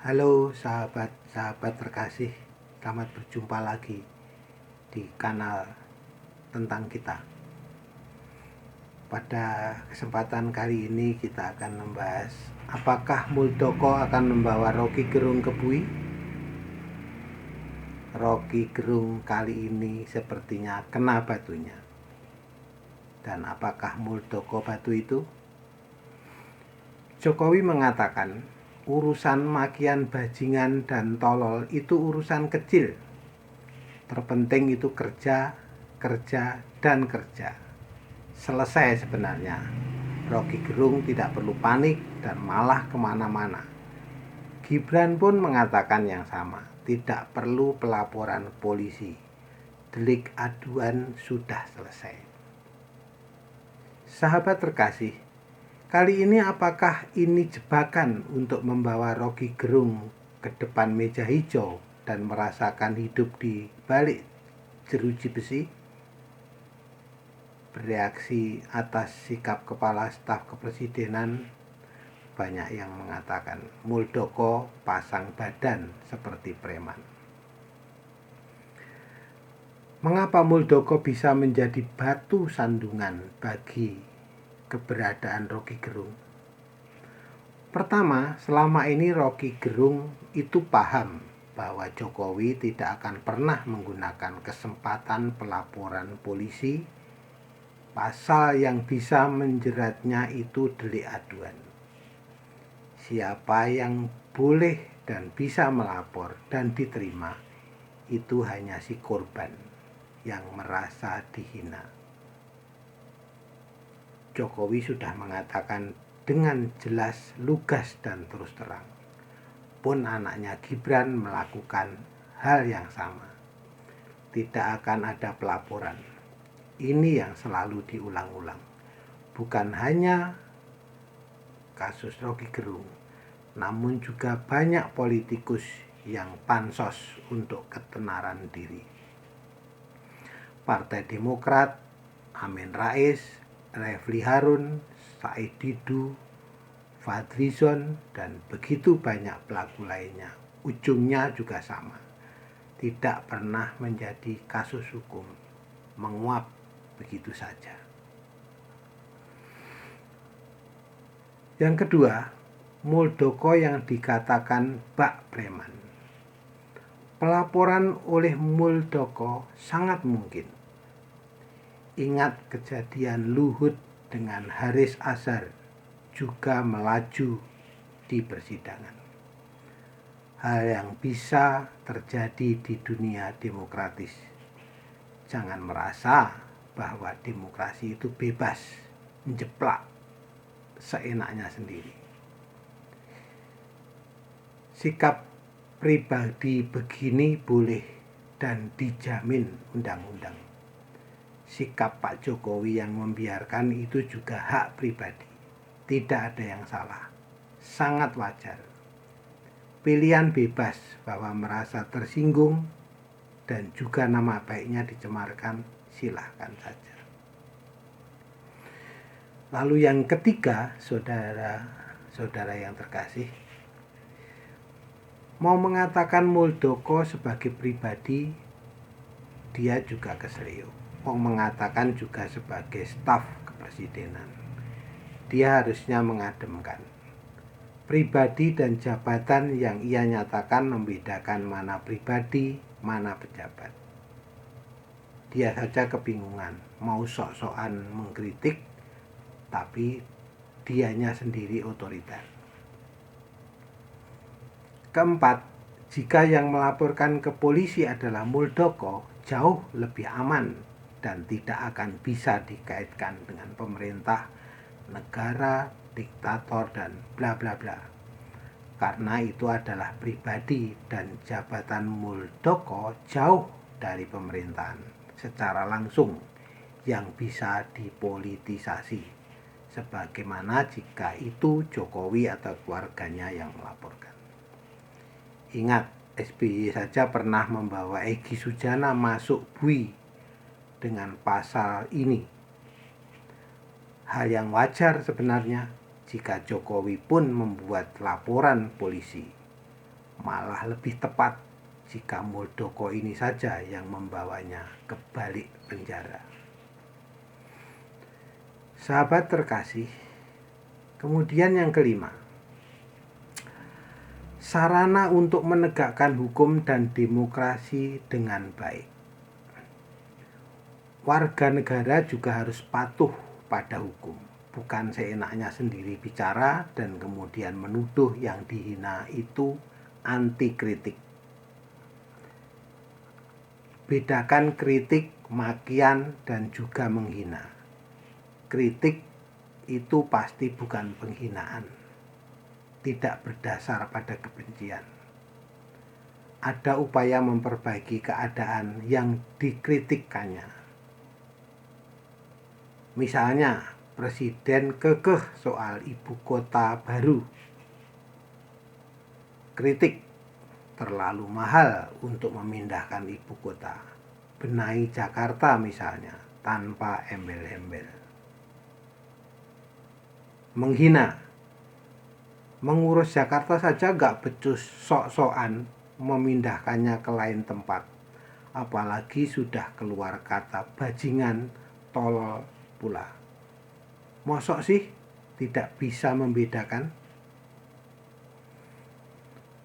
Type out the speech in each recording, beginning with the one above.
Halo sahabat-sahabat terkasih, selamat berjumpa lagi di kanal tentang kita. Pada kesempatan kali ini kita akan membahas apakah Muldoko akan membawa Rocky Gerung ke bui? Rocky Gerung kali ini sepertinya kena batunya. Dan apakah Muldoko batu itu? Jokowi mengatakan urusan makian bajingan dan tolol itu urusan kecil. Terpenting itu kerja, dan kerja. Selesai sebenarnya. Rocky Gerung tidak perlu panik dan malah kemana-mana. Gibran pun mengatakan yang sama. Tidak perlu pelaporan polisi. Delik aduan sudah selesai. Sahabat terkasih, kali ini apakah ini jebakan untuk membawa Rocky Gerung ke depan meja hijau dan merasakan hidup di balik jeruji besi? Bereaksi atas sikap Kepala Staf Kepresidenan, banyak yang mengatakan Muldoko pasang badan seperti preman. Mengapa Muldoko bisa menjadi batu sandungan bagi keberadaan Rocky Gerung? Pertama, selama ini Rocky Gerung itu paham bahwa Jokowi tidak akan pernah menggunakan kesempatan pelaporan polisi. Pasal yang bisa menjeratnya itu delik aduan. Siapa yang boleh dan bisa melapor dan diterima itu hanya si korban yang merasa dihina. Jokowi sudah mengatakan dengan jelas, lugas dan terus terang. Pun anaknya Gibran melakukan hal yang sama. Tidak akan ada pelaporan. Ini yang selalu diulang-ulang. Bukan hanya kasus Rocky Gerung, namun juga banyak politikus yang pansos untuk ketenaran diri. Partai Demokrat, Amin Rais, Refli Harun, Said Didu, Fadlizon, dan begitu banyak pelaku lainnya. Ujungnya juga sama. Tidak pernah menjadi kasus hukum, menguap begitu saja. Yang kedua, Muldoko yang dikatakan bak preman. Pelaporan oleh Muldoko sangat mungkin. Ingat kejadian Luhut dengan Haris Azhar juga melaju di persidangan. Hal yang bisa terjadi di dunia demokratis. Jangan merasa bahwa demokrasi itu bebas menjeplak seenaknya sendiri. Sikap pribadi begini boleh dan dijamin undang-undang. Sikap Pak Jokowi yang membiarkan itu juga hak pribadi. Tidak ada yang salah. Sangat wajar. Pilihan bebas bahwa merasa tersinggung dan juga nama baiknya dicemarkan, silahkan saja. Lalu yang ketiga, saudara-saudara yang terkasih, mau mengatakan Muldoko sebagai pribadi, dia juga keselio. Mau mengatakan juga sebagai staf kepresidenan, dia harusnya mengademkan. Pribadi dan jabatan yang ia nyatakan membedakan mana pribadi, mana pejabat. Dia saja kebingungan, mau sok-sokan mengkritik, tapi dianya sendiri otoriter. Keempat, jika yang melaporkan ke polisi adalah Muldoko, jauh lebih aman dan tidak akan bisa dikaitkan dengan pemerintah, negara, diktator, dan bla bla bla. Karena itu adalah pribadi dan jabatan Muldoko jauh dari pemerintahan secara langsung yang bisa dipolitisasi, sebagaimana jika itu Jokowi atau keluarganya yang melaporkan. Ingat, SBY saja pernah membawa Egy Sujana masuk bui dengan pasal ini. Hal yang wajar sebenarnya jika Jokowi pun membuat laporan polisi. Malah lebih tepat jika Muldoko ini saja yang membawanya ke balik penjara. Sahabat terkasih, kemudian yang kelima, sarana untuk menegakkan hukum dan demokrasi dengan baik. Warga negara juga harus patuh pada hukum, bukan seenaknya sendiri bicara dan kemudian menuduh yang dihina itu anti kritik. Bedakan kritik, makian, dan juga menghina. Kritik itu pasti bukan penghinaan, tidak berdasar pada kebencian. Ada upaya memperbaiki keadaan yang dikritikkannya. Misalnya, Presiden kekeh soal ibu kota baru. Kritik, terlalu mahal untuk memindahkan ibu kota. Benahi Jakarta misalnya, tanpa embel-embel. Menghina, mengurus Jakarta saja gak becus, sok-sokan memindahkannya ke lain tempat. Apalagi sudah keluar kata bajingan, tolol pula. Mosok sih tidak bisa membedakan?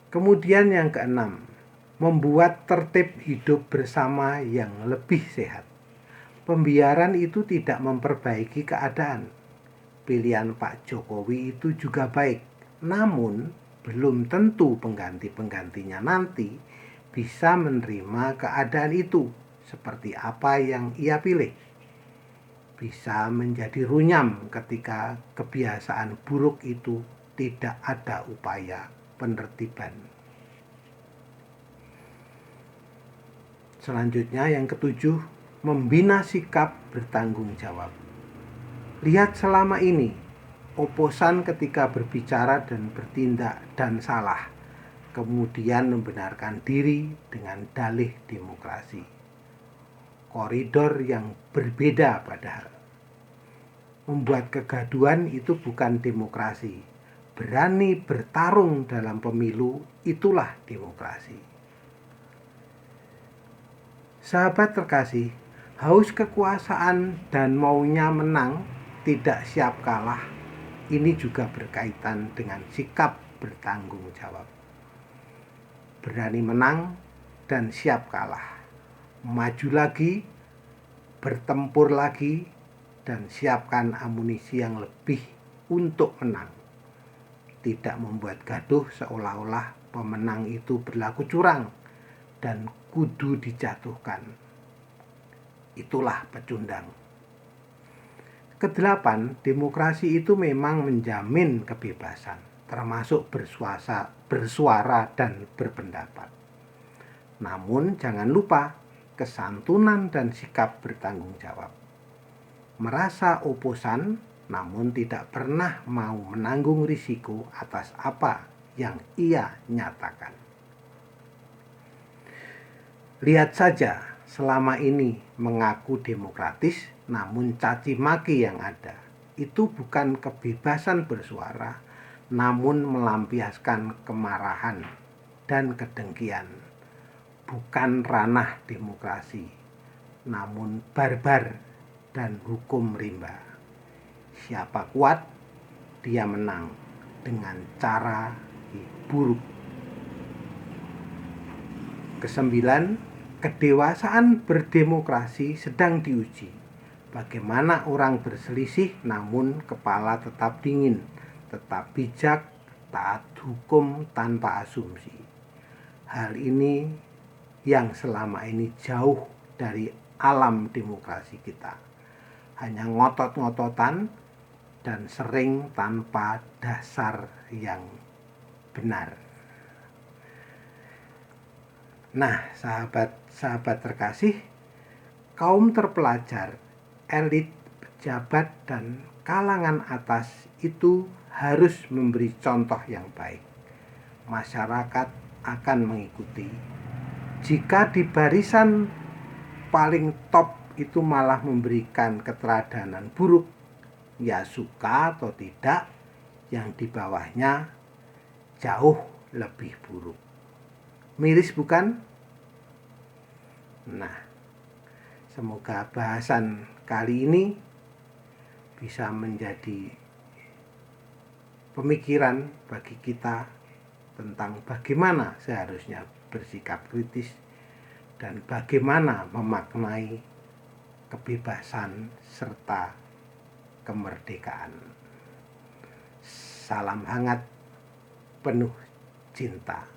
Kemudian yang keenam, membuat tertib hidup bersama yang lebih sehat. Pembiaran itu tidak memperbaiki keadaan. Pilihan Pak Jokowi itu juga baik, namun belum tentu pengganti-penggantinya nanti bisa menerima keadaan itu seperti apa yang ia pilih. Bisa menjadi runyam ketika kebiasaan buruk itu tidak ada upaya penertiban. Selanjutnya yang ketujuh, membina sikap bertanggung jawab. Lihat selama ini, oposan ketika berbicara dan bertindak dan salah, kemudian membenarkan diri dengan dalih demokrasi. Koridor yang berbeda padahal. Membuat kegaduhan itu bukan demokrasi. Berani bertarung dalam pemilu, itulah demokrasi. Sahabat terkasih, haus kekuasaan dan maunya menang, tidak siap kalah, ini juga berkaitan dengan sikap bertanggung jawab. Berani menang dan siap kalah. Maju lagi, bertempur lagi, dan siapkan amunisi yang lebih untuk menang. Tidak membuat gaduh seolah-olah pemenang itu berlaku curang dan kudu dijatuhkan. Itulah pecundang. Kedelapan, demokrasi itu memang menjamin kebebasan, termasuk bersuara dan berpendapat. Namun jangan lupa kesantunan dan sikap bertanggung jawab. Merasa oposan, namun tidak pernah mau menanggung risiko atas apa yang ia nyatakan. Lihat saja, selama ini mengaku demokratis, namun caci maki yang ada. Itu bukan kebebasan bersuara, namun melampiaskan kemarahan dan kedengkian. Bukan ranah demokrasi, namun barbar dan hukum rimba. Siapa kuat, dia menang dengan cara buruk. Kesembilan, kedewasaan berdemokrasi sedang diuji. Bagaimana orang berselisih namun kepala tetap dingin, tetap bijak, taat hukum tanpa asumsi. Hal ini yang selama ini jauh dari alam demokrasi kita. Hanya ngotot-ngototan dan sering tanpa dasar yang benar. Nah, sahabat-sahabat terkasih, kaum terpelajar, elit, pejabat, dan kalangan atas itu harus memberi contoh yang baik. Masyarakat akan mengikuti. Jika di barisan paling top itu malah memberikan keteladanan buruk, ya suka atau tidak, yang di bawahnya jauh lebih buruk. Miris bukan? Nah, semoga bahasan kali ini bisa menjadi pemikiran bagi kita tentang bagaimana seharusnya bersikap kritis dan bagaimana memaknai kebebasan serta kemerdekaan. Salam hangat penuh cinta.